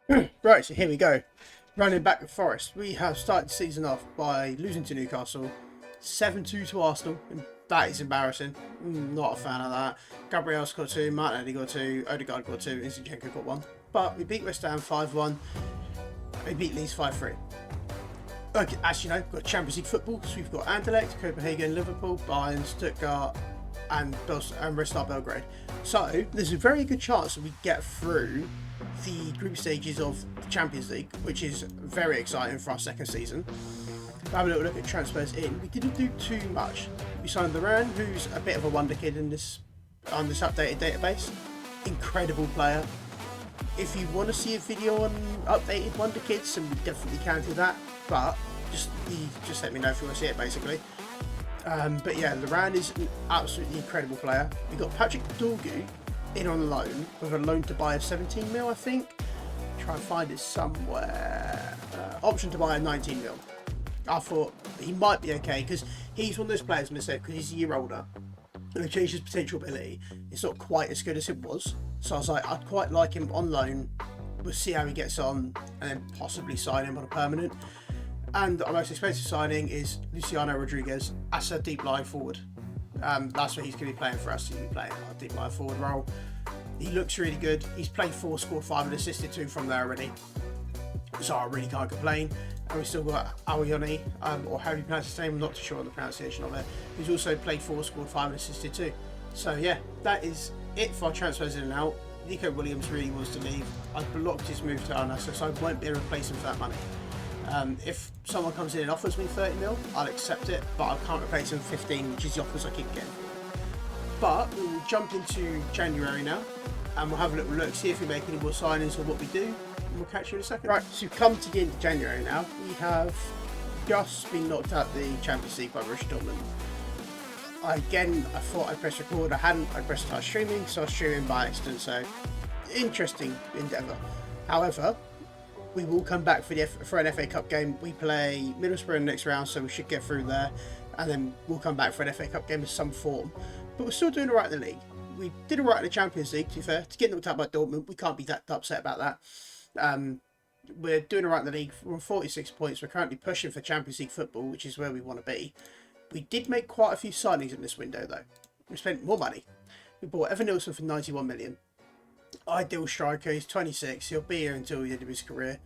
Right, so here we go. Running back with Forest. We have started the season off by losing to Newcastle, 7-2 to Arsenal, and that is embarrassing. Not a fan of that. Gabriel got two, Martinelli got two, Odegaard got two, and Zinchenko got one. But we beat West Ham 5-1. We beat Leeds 5-3. Okay, as you know, we've got Champions League football, so we've got Anderlecht, Copenhagen, Liverpool, Bayern, Stuttgart, and Red Star Belgrade. So there's a very good chance that we get through the group stages of the Champions League, which is very exciting for our second season. Have a little look at transfers in. We didn't do too much. We signed Duran, who's a bit of a wonder kid in this on this updated database. Incredible player. If you want to see a video on updated wonder kids, then we definitely can do that. But just let me know if you want to see it, basically. But yeah, Duran is an absolutely incredible player. We got Patrick Dorgu in on loan with a loan to buy of 17 mil, I think. Try and find it somewhere. Option to buy of 19 mil. I thought he might be okay because he's one of those players, I'm going to say, because he's a year older and they've changed his potential ability. It's not quite as good as it was. So I was like, I'd quite like him on loan. We'll see how he gets on and then possibly sign him on a permanent. And our most expensive signing is Luciano Rodriguez as a deep line forward. That's what he's going to be playing for us. He's going to be playing a deep line forward role. He looks really good. He's played 4, scored 5 and assisted 2 from there already. So I really can't complain. And we've still got Aoyoni, or how you pronounce his name, I'm not too sure on the pronunciation of it. He's also played 4, scored 5 and assisted 2. So yeah, that is it for our transfers in and out. Nico Williams really wants to leave. I've blocked his move to Al Nassr, so I won't be able to replace him for that money. If someone comes in and offers me 30 mil, I'll accept it, but I can't replace him for 15, which is the offers I keep getting. But we'll jump into January now, and we'll have a little look, see if we make any more signings or what we do, and we'll catch you in a second. Right, so we've come to the end of January now. We have just been knocked out the Champions League by Borussia Dortmund. I thought I'd press record, I hadn't, I pressed start streaming, so I was streaming by accident, so interesting endeavour. However, we will come back for an FA Cup game. We play Middlesbrough in the next round, so we should get through there, and then we'll come back for an FA Cup game in some form. But we're still doing alright in the league. We did alright in the Champions League, to be fair. To get knocked out by Dortmund, we can't be that upset about that. We're doing alright in the league. We're on 46 points. We're currently pushing for Champions League football, which is where we want to be. We did make quite a few signings in this window, though. We spent more money. We bought Evan Nilsson for 91 million. Ideal striker. He's 26. He'll be here until the end of his career.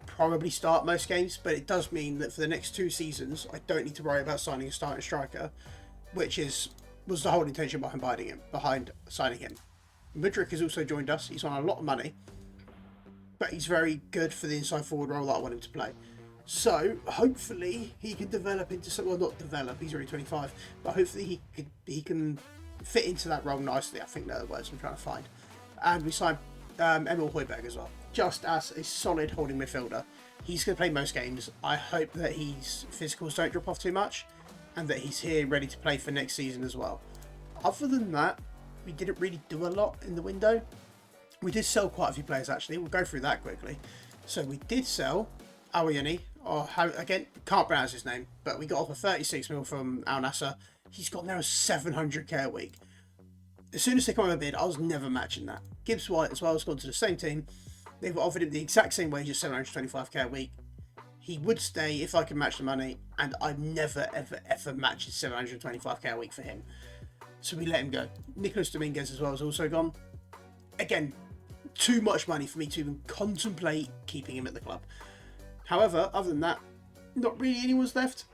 Probably start most games, but it does mean that for the next 2 seasons, I don't need to worry about signing a starting striker, which was the whole intention behind signing him. Mudryk has also joined us. He's on a lot of money, but he's very good for the inside forward role that I want him to play. So hopefully he can develop into something. Well, not develop. He's already 25, but hopefully he can fit into that role nicely. I think they're the words I'm trying to find. And we signed Emil Højbjerg as well, just as a solid holding midfielder. He's going to play most games. I hope that his physicals don't drop off too much and that he's here ready to play for next season as well. Other than that, we didn't really do a lot in the window. We did sell quite a few players, actually. We'll go through that quickly. So we did sell Aoyoni, or again, can't pronounce his name, but we got off a 36 mil from Al Nassr. He's got now 700k a week. As soon as they come over bid, I was never matching that. Gibbs White as well has gone to the same team. They've offered him the exact same wage as 725k a week. He would stay if I could match the money, and I've never, ever matched 725k a week for him. So we let him go. Nicolas Dominguez as well has also gone. Again, too much money for me to even contemplate keeping him at the club. However, other than that, not really anyone's left.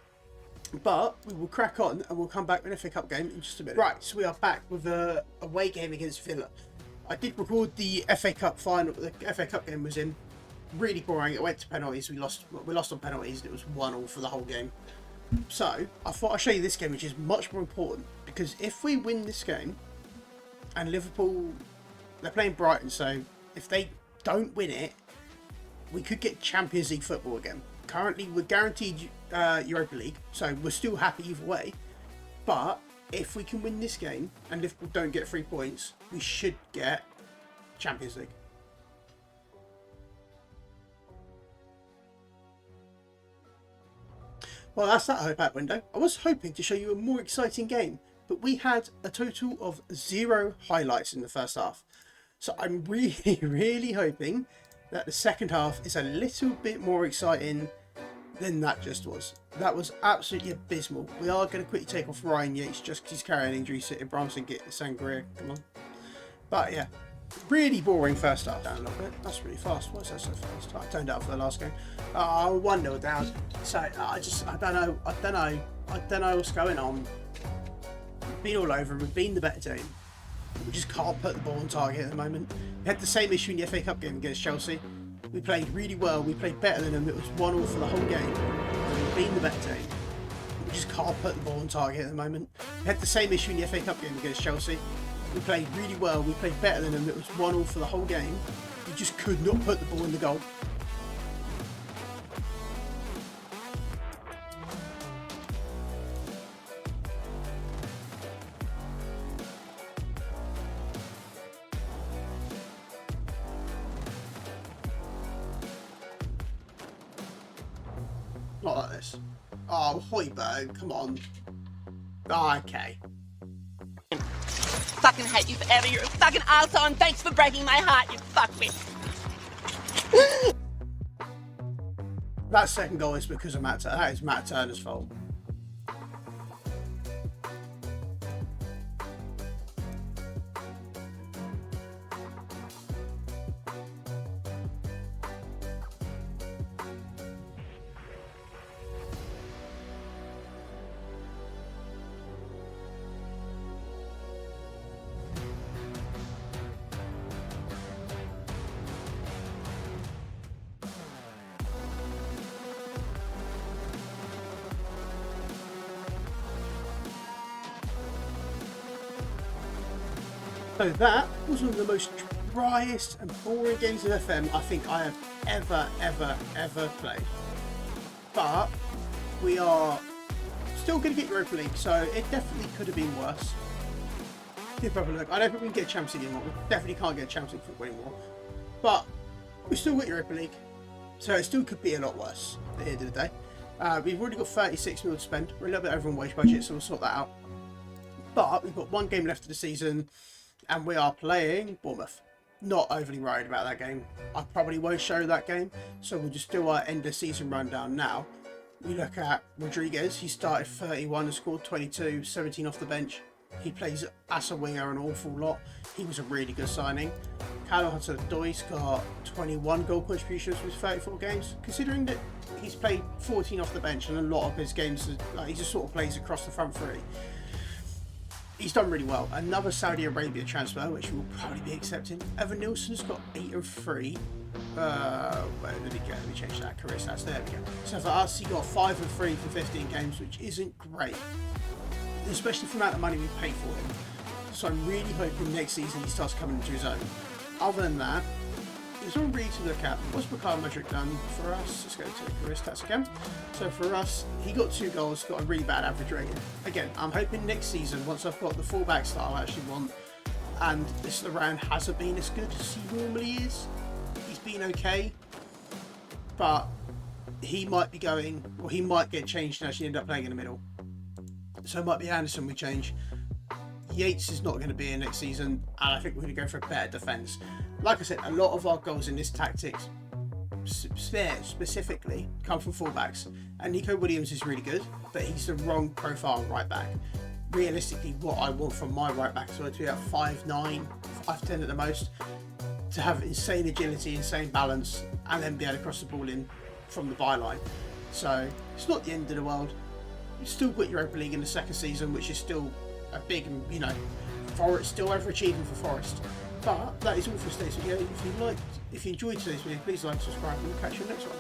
But we will crack on and we'll come back with an FA Cup game in just a minute. Right, so we are back with a away game against Villa. I did record the FA Cup final. The FA Cup game was in. Really boring. It went to penalties. We lost on penalties and it was 1-1 for the whole game. So I thought I'd show you this game, which is much more important, because if we win this game and Liverpool, they're playing Brighton, so if they don't win it, we could get Champions League football again. Currently we're guaranteed Europa League, so we're still happy either way. But if we can win this game and Liverpool don't get 3 points, we should get Champions League. Well, that's that hope out window. I was hoping to show you a more exciting game, but we had a total of 0 highlights in the first half. So I'm really, really hoping that the second half is a little bit more exciting than that just was. That was absolutely abysmal. We are going to quickly take off Ryan Yates just because he's carrying injury. So Bronson get Sangria, come on. But yeah, really boring first half. Down a little bit. That's really fast. Why is that so fast? I turned out for the last game. 1-0 down. So I don't know what's going on. We've been all over. We've been the better team. We just can't put the ball on target at the moment. We had the same issue in the FA Cup game against Chelsea. We played really well. We played better than them. It was 1-1 for the whole game. We've been the better team. We just can't put the ball on target at the moment. We had the same issue in the FA Cup game against Chelsea. We played really well. We played better than them. It was 1-1 for the whole game. We just could not put the ball in the goal. Not like this. Oh, Hoiberg, come on. Oh, okay. Fucking hate you forever. You're a fucking arsehole, and thanks for breaking my heart, you fuckwit. That second goal is because of Matt Turner. That is Matt Turner's fault. So that was one of the most driest and boring games of FM I think I have ever played. But we are still going to get Europa League, so it definitely could have been worse. Give a proper look. I don't think we can get Champions League anymore. We definitely can't get Champions League football anymore. But we still got Europa League, so it still could be a lot worse at the end of the day. We've already got 36 million to spend. We're a little bit over on wage budget, so we'll sort that out. But we've got one game left of the season, and we are playing Bournemouth. Not overly worried about that game. I probably won't show that game, so we'll just do our end of season rundown now. We look at Rodriguez. He started 31 and scored 22, 17 off the bench. He plays as a winger an awful lot. He was a really good signing. Callum Hudson-Odoi's got 21 goal contributions with 34 games. Considering that he's played 14 off the bench and a lot of his games, he just sort of plays across the front three. He's done really well. Another Saudi Arabia transfer, which we'll probably be accepting. Evan Nilsson's got 8 and 3. Where did he go? Let me change that. Career stats. There we go. So for us, he got 5 and 3 for 15 games, which isn't great, especially for the amount of money we paid for him. So I'm really hoping next season he starts coming into his own. Other than that, there's all really to look at. What's Bakar Modric done for us? Let's go to career stats again. So for us, he got 2 goals, got a really bad average rating. Again, I'm hoping next season, once I've got the fullback style I actually want, and this round hasn't been as good as he normally is. He's been okay, but he might be going, or he might get changed and actually end up playing in the middle. So it might be Anderson we change. Yates is not going to be in next season, and I think we're going to go for a better defence. Like I said, a lot of our goals in this tactics specifically come from fullbacks, and Nico Williams is really good, but he's the wrong profile right back. Realistically, what I want from my right back is to be at 5'9", 5'10" at the most, to have insane agility, insane balance, and then be able to cross the ball in from the byline. So it's not the end of the world. You've still got Europa League in the second season, which is still a big, Forest still overachieving for Forest. But that is all for today's video. If you enjoyed today's video, please like, subscribe, and we'll catch you in the next one.